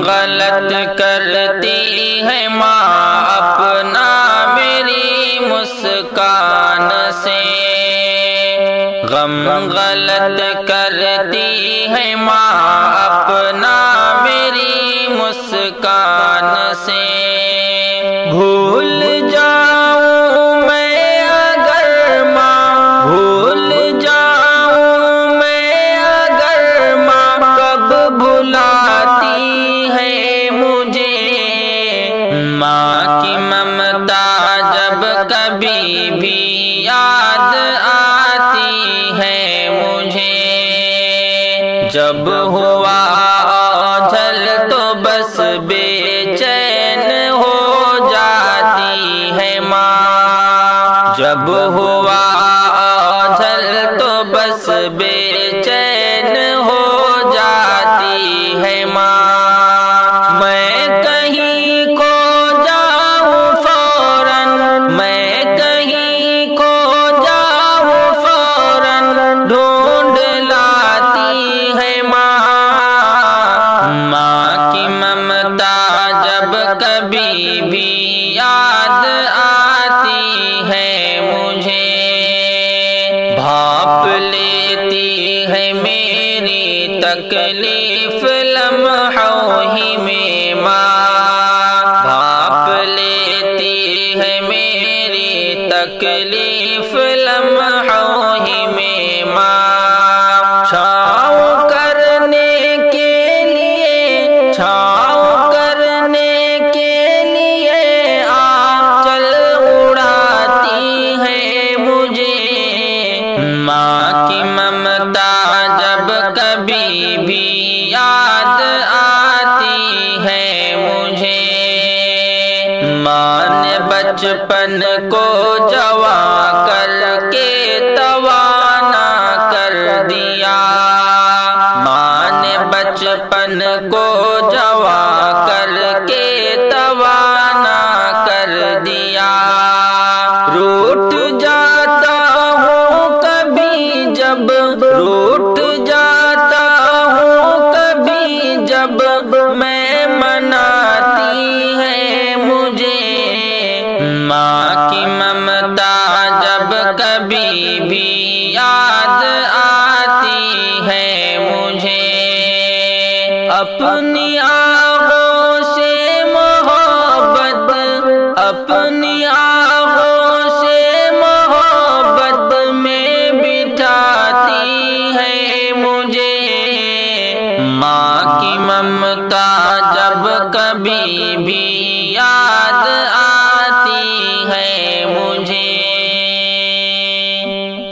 غلط کرتی ہے ماں اپنا میری مسکان سے، غم غلط کرتی ہے ماں اپنا میری مسکان سے۔ بھول جاؤں میں اگر ماں، بھول جاؤں میں اگر ماں، کب بھلاتی ہے مجھے ماں کی ممتا جب کبھی بھی یاد آتی ہے مجھے۔ جب ہوا اوجھل تو بس بے چین ہو جاتی ہے ماں، جب ہوا اوجھل تو بس بے چین ہو جاتی ہے ماں۔ میں کہیں کھو جاؤں فوراً، میں کہیں کھو جاؤں فوراً، ڈھونڈ لاتی ہے ماں، ماں کی ممتا جب کبھی بھی یاد آتی ہے مجھے۔ بھاپ لیتی ہے میری تکلیف لمحوں ہی میں ماں، بھاپ لیتی ہے میری تکلیف لمحوں ہی میں ماں۔ چھاؤں کرنے کے لیے، چھاؤں کرنے کے لیے آنچل اڑاتی ہے مجھے، ماں کی ممتا جب کبھی بھی یاد آتی ہے مجھے۔ ماں نے بچپن کو جوان کر کے توانا کر دیا، ماں نے بچپن کو جوان کر کے توانا کر دیا۔ روٹھ جاتا ہوں کبھی جب، روٹھ جاتا ہوں کبھی جب میں مناتی ہے مجھے، ماں کی ممتا جب کبھی بھی یاد آتی ہے مجھے۔ اپنے